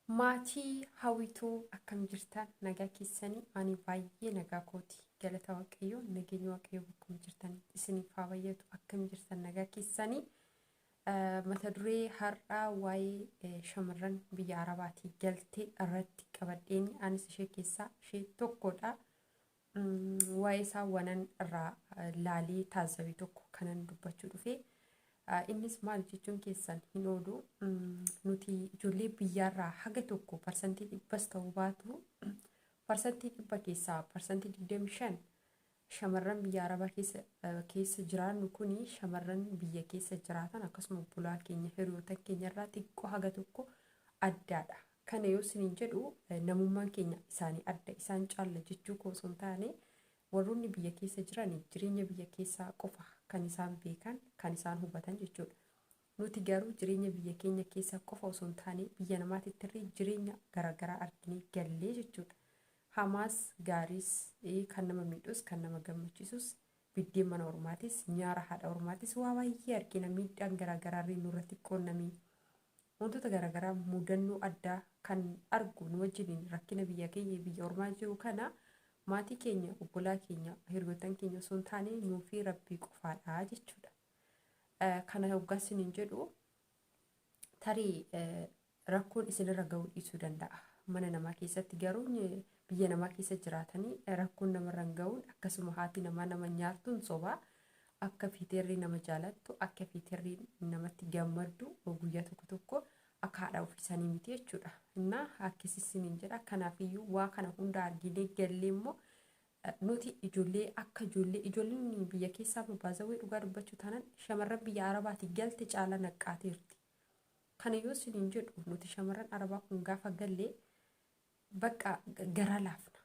Maatii hawwituu akkam jirtan nagaa keessanii ani baay'ee nagaa kooti galata waaqayyoo nageenya waaqayyoo akkam jirtan isiniif haa bayyatu akkam jirtan nagaa keessanii mata duree har'aa waa'ee shamarran biyya arabaatii galtee irratti qabadheen anis ishee keessaa ishee tokkodha. Waa'ee isaa wanan irraa laalii taazzabii tokko kanan dubbachuu dhufee innis maal jechuun keessan hin oolu nuti ijoollee biyyaarraa haga tokko parsantii dhibbas ta'uu baatu parsantii dhibba keessaa parsantii 25 shamarran biyya arabaa keessa jiraannu kuni shamarran biyya keessa jiraatan akkasuma bulaa keenya hiriyoota keenyarraa xiqqoo haga tokko addaadha. Kana yoo isiniin jedhu namummaan keenya isaanii adda isaan caalla jechuu koo osoo hin taane warroonni biyya keessa jiran jireenya biyya keessaa qofa kan isaan beekan kan isaan hubatan jechuudha. Nuti garuu jireenya biyya keenya keessaa qofa osoo hin taane biyya namaatitti jireenya garaagaraa arginee gallee jechuudha. Hamaas gaariis kan nama miidhus kan nama gammachiisus biddeen mana ormaatis nyaara haadha ormaatis waa baay'ee argina miidhaan garaagaraa nurratti qoonnamee wantoota garaagaraa mudannoo addaa kan argu nu wajjin rakkina biyya keenya biyya ormaa jiru kana maatii keenya obbolaa keenya hiriyootan keenya osoo hin taane nuufi rabbii qofaadha jechuudha. Kana hoggaasiniin jedhu tarii rakkoon isinirra ga'uu dhiisuu danda'a. Mana namaa keessatti garuu biyya namaa keessa jiraatanii rakkoon namarra ga'uun akkasuma haati namaa nama nyaartuun sobaa akka fiiteerri nama jaalattu akka fiiteerri namatti gammaddu guyyaa tokko tokko akka haadha ofiisanii miti jechuudha. Innaa akkasisiniin jedha. Kanaafiyyuu waa kana hunda arginee gallee immoo nuti ijoollee akka ijoolleen biyya keessaa babbaazawee dhugaa dubbachuu taanaan shamarran biyya arabaatii galte caala naqqaateerti. Kana yoo isiniin jedhu nuti shamarran arabaa kun gaafa gallee bakka gara laafna.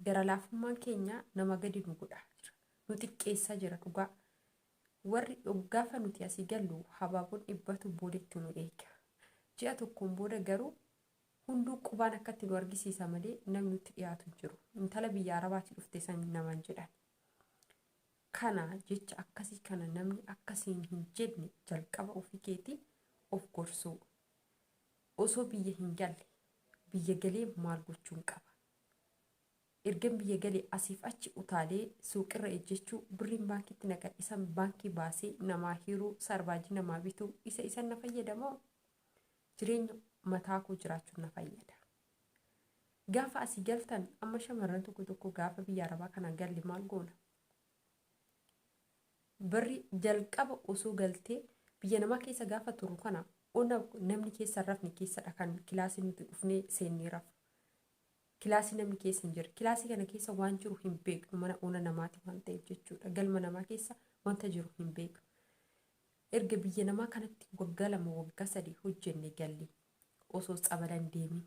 Gara laafummaan keenya nama gadi nu godhaa jira. Nu xiqqeessaa jira dhugaa. Warri gaafa nuti asii gallu habaaboon dhibbatu boodetti nu eega. Ji'a tokkoon booda garuu hunduu qubaan akkatti nu argisiisa malee namni nutti dhiyaatu jiru. Intala biyya arabaatii dhufte san namaan jedhan. Kana jecha akkasii kana namni akkasiin hin jenne jalqaba ofii keetii of gorsuu. Osoo biyya hin galle biyya galee maal gochuun qaba. Ergan biyya galee asiif achi utaalee suuqirra ejjechuu birriin baankitti naqan isan baankii baasee namaa hiruu sarbaajii namaa bituu isa na fayyadamoo jireenya mataa koo jiraachuun na fayyada. Gaafa asii galtan amma shamarran tokko gaafa biyya arabaa kana galle maal goona? Birri jalqaba osoo galtee biyya namaa keessa gaafa turu kana namni keessa rafni keessadha kan kilaasii nuti dhufnee seennee rafu. Kilaasii namni keessa hin jirre. Kilaasii kana keessa waan jiru hin beeknu mana ona namaati waan ta'eef jechuudha. Galma namaa keessa wanta jiru hin beeknu. Erga biyya namaa kanatti waggaa 2 waggaa 3 hojjenne galle osoo xabalan deemin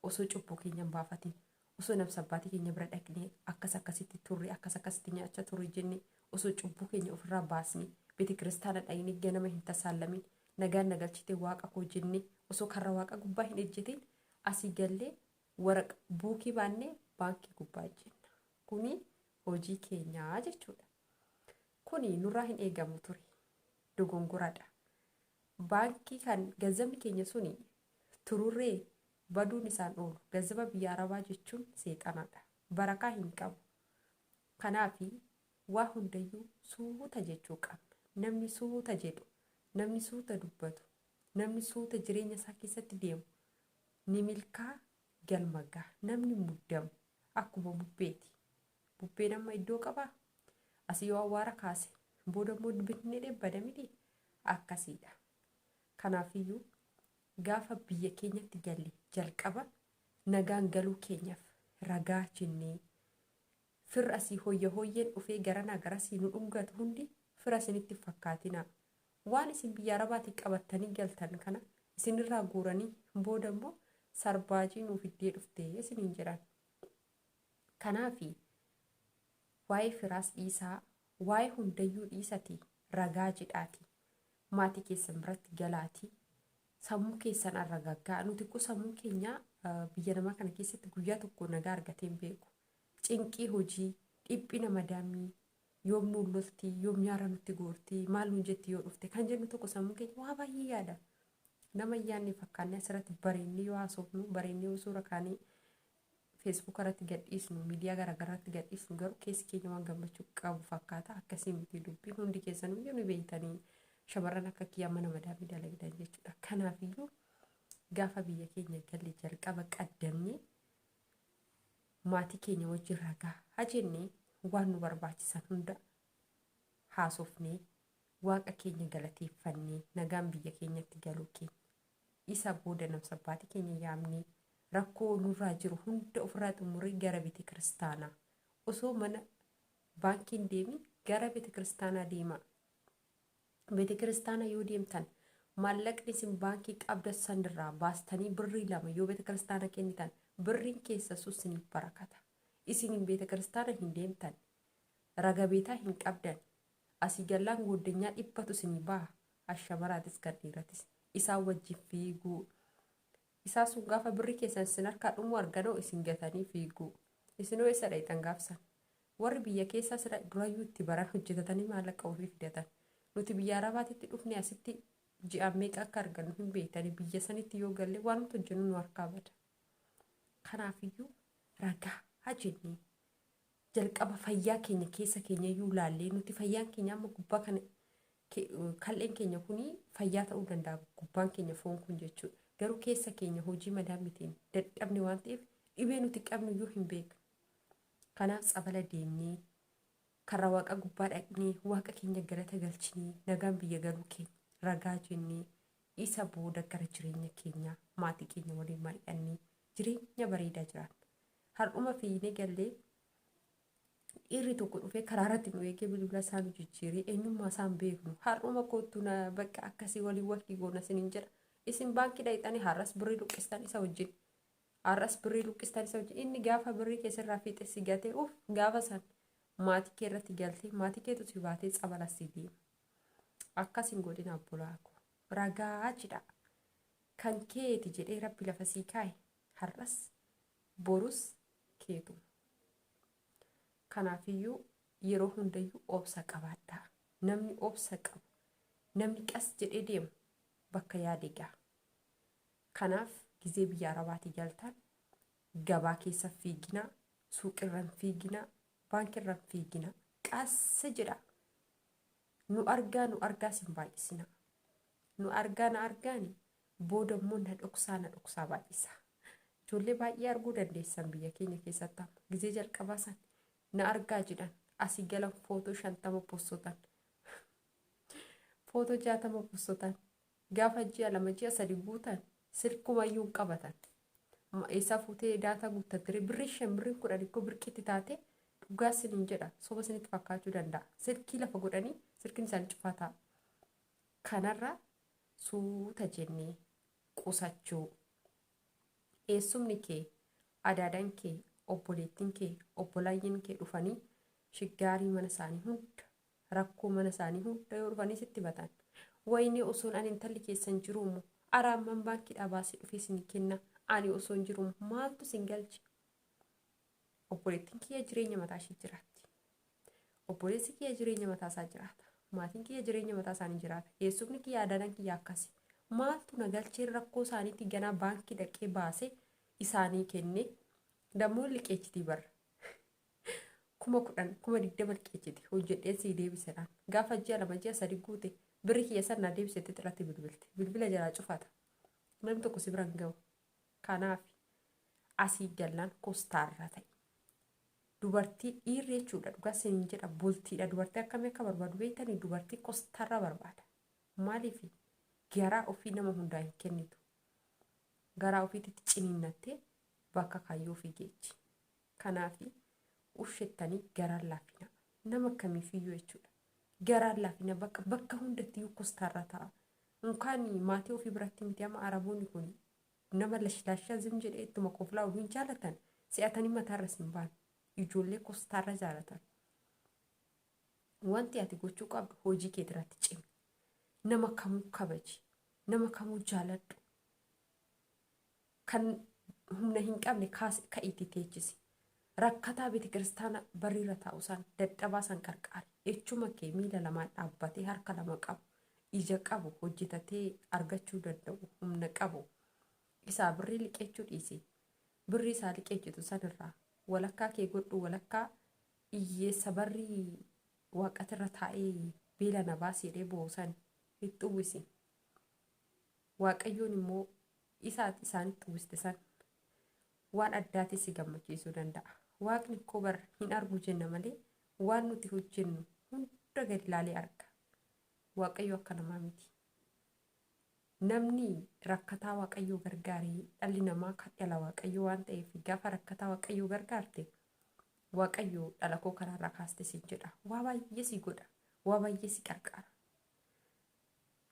osoo cubbuu keenya hin baafatin osoo namsa abbaatii keenya bira dhaqnee akkasitti turre akkasitti nyaachaa turre jenne osoo cubbuu keenya ofirraa baasne beeti kiristaana dhaqnee ganama hin tasaallamin nagaan nagalchite waaqa koo jenne osoo karra waaqa gubbaa hin ejjetin asii gallee waraq buukii baannee baankii gubbaa jenna. Kuni hojii keenyaa jechuudha. Kuni nurraa hin eegamu ture. Dogongoraadha. Baankii kan gazabni keenya suni tururree baduun isaan oolu. Gazaba biyya arabaa jechuun seexanaadha. Barakaa hin qabu. Kanaafi waa hundayyuu suuta jechuu qabna. Namni suuta jedhu, namni suuta dubbatu, namni suuta jireenya isaa keessatti deemu ni milkaa galmagaa. Namni muddamu akkuma bubbeeti. Bubbeen amma iddoo qabaa? Asii yoo awwaara kaase booda immoo bitnee dheebbada miti akkasiidha. Kanaafiyyuu gaafa biyya keenyatti galle jalqaba nagaan galuu keenyaaf ragaa jennee firra asii hooyyeen dhufee garanaa garasii nu dhungatu hundi fira isinitti fakkaatina. Waan isin biyya arabaatii qabattanii galtan kana isinirraa guuranii booda immoo sarbaajii nuuf iddee dhuftee isiniin jedhan. Kanaafi waa'ee firaas dhiisaa waa'ee hundayyuu dhiisati ragaa jedhaati. Maatii keessan biratti galaati. Sammuu keessan arragaggaa nuti ku sammuu keenya biyya namaa kana keessatti guyyaa tokko nagaa argatee hin beeku. Cinqii hojii, dhiphina madaamii, yoom nuun lolti, yoom nyaara nutti goorti, maal nuun jetti yoo dhufte kan jennu tokko sammuu keenya waa baay'ee yaada. nama yaanni fakkaannee asirratti bareennee yoo haasofnu bareennee yoo suura kaanii Facebook irratti gadhiisnu miidiyaa garaagaraatti gadhiisnu garuu keessi keenya waan gammachuu qabu fakkaata akkasii miti dubbiin hundi keessanuu iyyuu ni beektanii shamarran akka kiyyaa mana madaamii dalagdan jechuudha. Kanaafiyyuu gaafa biyya keenya galle jalqaba qaddamnee maatii keenya wajjin ragaa hajennee waan nu barbaachisan hunda haasofnee waaqa keenya galateeffannee nagaan biyya keenyatti galuu keenya isa booda namsabbaatii keenya yaamnee rakkoo nurraa jiru hunda ofirraa xumuree gara beete kiristaanaa osoo mana baankiin deemi gara beete kiristaanaa deema. Beete kiristaanaa yoo deemtan maallaqni isin baankii qabdan sanirraa baastanii birrii 2 yoo beete kiristaanaa kennitan birriin keessa susiniif barakata. Isin beete kiristaanaa hin deemtan raga beetaa hin qabdan asii gallaan goddanyaa dhibbatu isinii baha ashamaraatis gadhiiratis isaa wajjin fiiguu. Isaa sun gaafa birri keessan isin harkaa dhumu arganoo isin gatanii fiiguu. Isinoo isa dhayxan gaafsan. Warri biyya keessaa sira durayyuu itti baran hojjetatanii maallaqa ofii fidatan. Nuti biyya arabaatitti dhufne asitti ji'a meeqa akka argannu hin beektanii biyya sanitti yoo galle waan nuti hojjennu nu harkaa bada. Kanaafiyyuu ragaa hajennee jalqaba fayyaa keenya keessa keenya iyyuu laallee nuti fayyaan keenya amma gubbaa kana kal'een keenya kuni fayyaa ta'uu danda'a gubbaan keenya foon kun jechuudha. Garuu keessa keenya hojii madaamitiin dadhabne waan ta'eef dhibee nuti qabnu iyyuu hin beeknu. Kanaaf tsabala deemnee karra waaqa gubbaa dhaqnee waaqa keenya galata galchinee nagaan biyya galuu keenya ragaa jennee isa booda gara jireenya keenya maatii keenya waliin mari'annee jireenya bareedaa jiraanna. Har'uma fiinee gallee dhiirri tokko dhufee karaa irratti nu eegee bilbila isaa nu jijjiiree eenyummaa isaa hin beeknu. Har'uma kootu na bakka akkasii waliin wakii goona isiniin jedha. Isin baankii dhayxanii har'as birrii luqqistan isa wajjin. Har'as birrii luqqistan isa wajjin. Inni gaafa birrii keessarraa fiixessi gatee gaafa san maatii kee irratti galtee maatii keetu si baatee tsabala si deema. Akkasin godhin abbolaa koo. Ragaa cidha. Kan keeti jedhee rabbi lafa sii kaa'e har'as borus keetu. Kanaafiyyuu yeroo hundayyuu obsa qabaadhaa. Namni obsa qabu. Namni qas jedhee deemu bakka yaade ga'a. Kanaaf gizee biyya arabaatii galtan gabaa keessa fiiginaa, suuqirran fiiginaa, baankirran fiiginaa qassa jedha. Nu argaa sin baay'isina. Nu argaa na argaani booda immoo na dhoksaa baay'isa. Ijoollee baay'ee arguu dandeessan biyya keenya keessatti gizee jalqabaa san na argaa jedhan asii galan footoo 50 postotan. Footoo 60 postotan. Gaafa ji'a 2 ji'a 3 guutan sirkumayyuu qabatan. Isa fuutee daataa guuttattire birrii 5 birrii 10 ikkoo birqitti taate dhugaa siniin jedha soba sinitti fakkaachuu danda'a. Sirkii lafa godhanii sirkiin isaan cufaa ta'a. Kanarraa suuta jennee qusachuu. Eessumni kee, adaadaan kee, obboleettiin kee, obbolaayyeen kee dhufanii shiggaarii mana isaanii hunda rakkoo mana isaanii hunda yoo dhufanii sitti batan. Wayne osoon ani intalli keessan jiruumu araamman baankiidhaa baasee dhufee isin kenna ani osoon jiruumu maaltu sin galche. Obboleettiin kiyya jireenya mataa ishee jiraatti. Obboleessi kiyya jireenya mataa isaa jiraata. Maatiin kiyya jireenya mataa isaanii jiraata. Eessumni kiyya adaadaan kiyya akkasi. Maaltu na galchee rakkoo isaaniitti ganaa baankii dhaqee baasee isaanii kennee dammoo liqeechitii barra. 10,000 20 liqeechiti hojjedheen sii deebisedhaan gaafa ji'a 2 ji'a 3 guute birri kiyya sanaa deebisetti xirratti bilbilte bilbila jalaa cufata namni tokko si biraan ga'u. Kanaaf asii gallaan kostaarra ta'e dubartii dhiirri jechuudha dhugaa siniin jedha bultiidha. Dubartii akkamii akka barbaadu beektanii dubartii kostaarra barbaada. Maaliif garaa ofii nama hundaa hin kennitu. Garaa ofiitti ciniinnattee bakka kaayyoo ofii geechi. Kanaaf ushettanii garaan laafina nama kamiifiyyuu jechuudha. Garaan laafina bakka hundattiyyuu kostaarra ta'a. Unkaan maatii ofii biratti miti ama araboonni kun nama lashlaashaa zim jedhee ittuma qoflaa oduun jaalatan si'atanii mataarra sin baanu. Ijoollee kostaarra jaalatan. Wanti ati gochuu qabdu hojii kee irratti cimi. Nama kamuu kabaji. Nama kamuu jaaladhu. Kan humna hin qabne ka'iitti teechisi. Rakkataa beete kiristaana barriirra taa'u san dadhabaa san qarqaari. Echuma kee miila lamaan dhaabbatee harka lama qabu. ija qabu hojjetatee argachuu danda'u humna qabu isaa birrii liqeechuu dhiise birrii isaa liqeechitu sanirraa walakkaa kee godhu walakkaa iyyeessa barrii waaqatirra taa'ee beela na baasee boosan itti uwwisi waaqayyoon immoo isaanitti uwwiste san waan addaati si gammachiisuu danda'a. Waaqni koo bar hin argu jenna malee waan nuti hojjennu hunda gad ilaalee arga. Waaqayyo akka namaa miti. Namni rakkataa waaqayyoo gargaaree dhalli namaa kan dhala waaqayyoo waan ta'eef gaafa rakkataa waaqayyoo gargaarte waaqayyoo dhala koo karaarraa kaaste si jedha. Waa baay'ee si godha. Waa baay'ee si qarqara.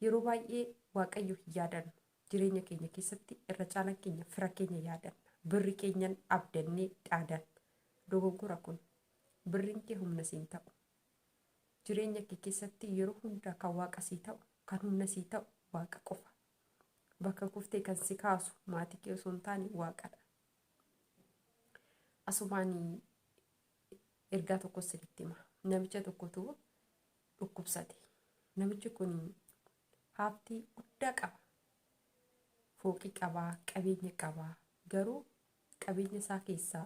Yeroo baay'ee waaqayyo hin yaadannu. Jireenya keenya keessatti irra caalaan keenya fira keenya yaadanna. Birri keenyan abdannee dhaadanna. Dogoggora kun birriin kee humna siin ta'u. Jireenya kee keessatti yeroo hunda kan waaqa sii ta'u, kan humna sii ta'u waaqa qofa. Bakka kuftee kan si kaasu maatii kee osoo hin taane waaqadha. Asumaan ergaa tokko sirriitti hima. Namicha tokkotu dhukkubsate. Namichi kun haabtii guddaa qaba. Fooqii qabaa, qabeenya qabaa. Garuu qabeenya isaa keessaa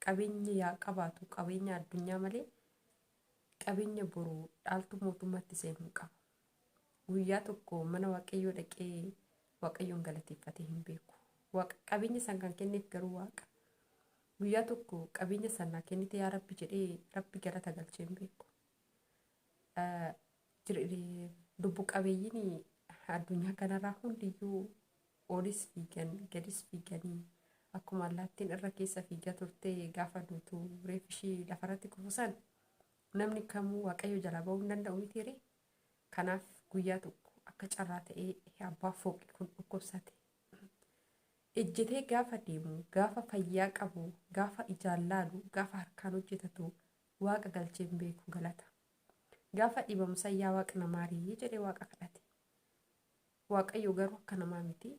qabeenya yaa qabaatu qabeenya addunyaa malee qabeenya boruu dhaaltu mootummaatti seenuu qaba. Guyyaa tokko mana waaqayyoo dhaqee waaqayyoon galateeffatee hin beeku. Qabeenya san kan kenneef garuu waaqa. Guyyaa tokko qabeenya sanaa kennite yaa rabbi jedhee rabbi galata galchee hin beeku. Lubbu qabeeyyiin addunyaa kanarraa hundiyyuu olis fiigan gadis fiiganii akkuma allaattiin irra keessa fiigaa turte gaafa duutu reefishii lafarratti kufusan namni kamuu waaqayyo jalaa ba'uu hin danda'u mitiire. Kanaaf guyyaa tokko akka carraa ta'ee abbaa fooqi kun dhukkubsate. Ejjetee gaafa deemu, gaafa fayyaa qabu, gaafa ijaan laalu, gaafa harkaan hojjetatu waaqa galchee hin beeku galata. Gaafa dhibamsa yaa waaqa namaarii jedhee waaqa kadhate. Waaqayyo garuu akka namaa miti.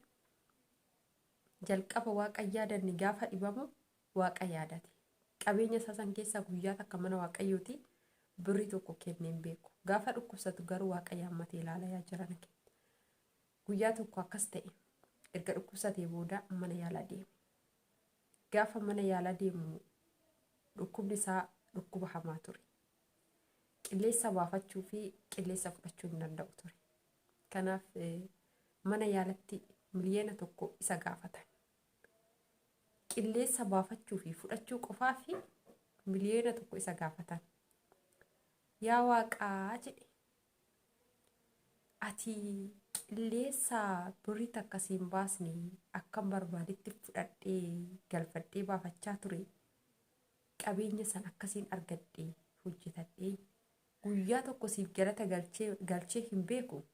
Jalqaba waaqa yaadanni gaafa dhibamu waaqa yaadate. Qabeenya isaa san keessaa guyyaa takka mana waaqayyooti birrii tokko kennee hin beeku. Gaafa dhukkubsatu garuu waaqa yaammatee ilaalaa jiran keenya. Guyyaa tokko akkas ta'e erga dhukkubsatee booda mana yaalaa deeme. Gaafa mana yaalaa deemu dhukkubni isaa dhukkuba hamaa ture. Qilleessa baafachuu fi qilleessa fudhachuu hin danda'u ture. Kanaaf mana yaalatti miliyoona tokko isa gaafatan. Qilleessa baafachuu fi fudhachuu qofaa fi miliyoona tokko isa gaafatan. Yaa waaqaa jedhe ati qilleessa birrii takka siin baasne akkam barbaadetti fudhadhee galfadhee baafachaa ture. Qabeenya san akkasiin argadhee hojjetadhee guyyaa tokko siif galata galchee hin beeku.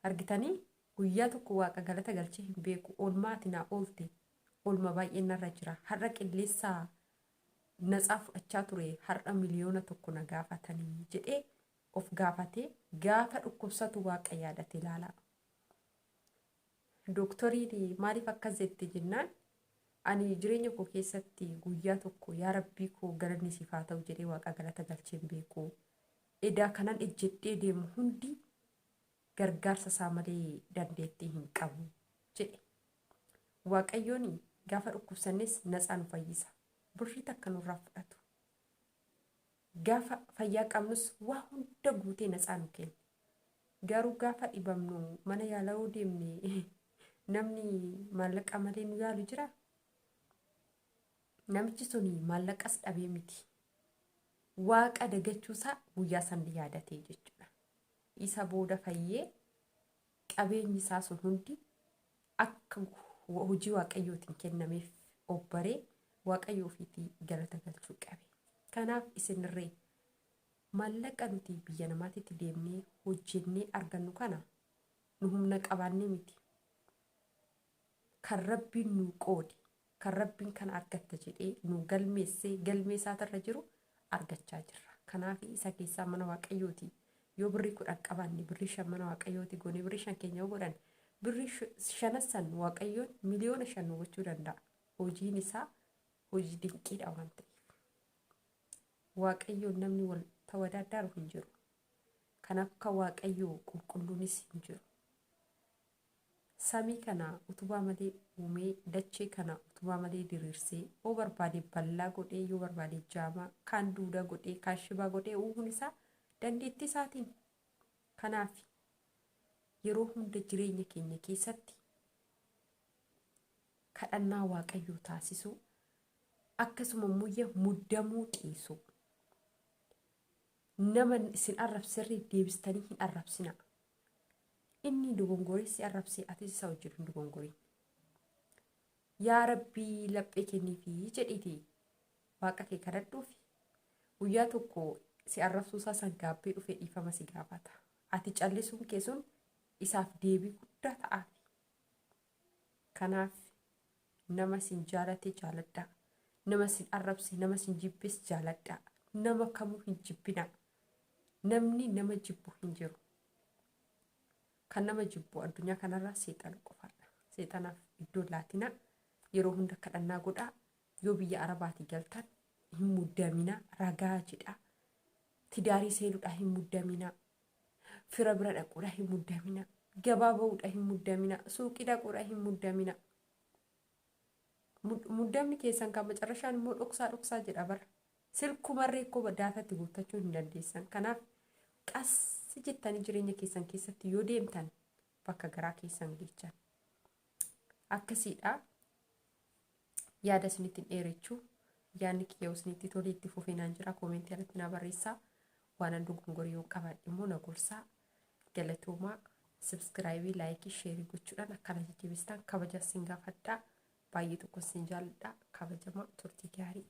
Argitanii guyyaa tokko waaqa galata galchee hin beeku. Oolmaati naa oolte oolma baay'een narra jira. Har'a qilleessaa natsaa fudhachaa ture har'a miliyoona tokko na gaafatanii jedhee of gaafatee gaafa dhukkubsatu waaqa yaadate ilaalaa. Dooktoriin maaliif akkas jette jennaan ani jireenya koo keessatti guyyaa tokko yaa rabbii koo galanni siif haa ta'u jedhee waaqa galata galchee hin beeku. Edaa kanan ejjedhee deemu hundi gargaarsa isaa malee dandeettii hin qabu jedhe. Waaqayyoon gaafa dhukkubsannes natsaa nu fayyisa. Birrii takka nurraa fudhatu. Gaafa fayyaa qabnus waa hunda guutee natsaa nu kenna. Garuu gaafa dhibamnu mana yaalaa yoo deemne namni maallaqa malee nu yaalu jira. Namichi sun maallaqas dhabee miti. Waaqa dagachuusaa guyyaa san yaadatee jechuudha. Isa booda fayyee qabeenyi isaa sun hundi akka hojii waaqayyootiin kennameef obbaree waaqayyoo ofiitii galata galchuu qabe. Kanaaf isinirree maallaqa nuti biyya namaatitti deemnee hojjennee argannu kana nu humna qabaannee miti. Kan rabbiin nu qoode, kan rabbiin kana argatta jedhee nu galmeessee galmeessaatarra jiru argachaa jirra. Kanaaf isa keessaa mana waaqayyooti. Yoo birrii 10 qabaanne birrii 5 mana waaqayyooti goone birrii 5 keenya yoo godhan birrii 5 san waaqayyoon miliyoona 5 gochuu danda'a. Hojiin isaa hojii dinqiidha waan ta'eef. Waaqayyoon namni wal tawadaaddaaru hin jiru. kan akka waaqayyoo qulqulluunis hin jiru. Samii kana utubaa malee uumee dachee kana utubaa malee diriirsee yoo barbaade bal'aa godhee yoo barbaade jaamaa kan duudaa godhee kan shibaa godhee uumuun isaa dandeettii isaatiin. Kanaaf yeroo hunda jireenya keenya keessatti kadhannaa waaqayyoo taasisuu akkasuma immoo muddamuu dhiisuu. Nama isin arrabsirri deebistanii hin arrabsina. Inni dogongorii si arrabsee ati isa wajjin hin dogongorin. Yaa Rabbii laphee kenniifi jedhiiti waaqa kee kadhadhuufi guyyaa tokko si arrabsuusaa san gaabbee dhufee dhiifama si gaafata. Ati callisuun kee sun isaaf deebii guddaa ta'aafi. Kanaaf nama sin jaalate jaaladhaa. Nama sin arrabse nama sin jibbes jaaladhaa. Nama kamuu hin jibbina. Namni nama jibbu hin jiru. Kan nama jibbu addunyaa kanarraa seexana qofaadha. Seexanaaf iddoo laatina yeroo hunda kadhannaa godhaa. Yoo biyya Arabaatii galtan hin muddamina ragaa jedha. Tidaarii seenuudhaa hin muddamina. Fira bira dhaquudhaa hin muddamina. Gabaa ba'uudhaa hin muddamina. Suuqii dhaquudhaa hin muddamina. Muddamni keessan kan macarrashaan immoo dhoksaa jedha bara. Silkumarree koo daatatti guuttachuu hin dandeessan. Kanaaf qassi jettanii jireenya keessan keessatti yoo deemtan bakka garaa keessan geechan. Akkasiidha. Yaada isinitti dheerechuu yaadni kiyya isinitti tolee itti fufeenaan jira. Koomentii irratti na barreessaa. Waan dogongorii yoo qabaadhe immoo na gorsaa. Galatoomaa subscribe like share gochuudhaan akkana jajjabeessitan kabaja isin gaafadhaa. Baay'ee tokko isin jaalladha. Kabajamaa turtii gaarii.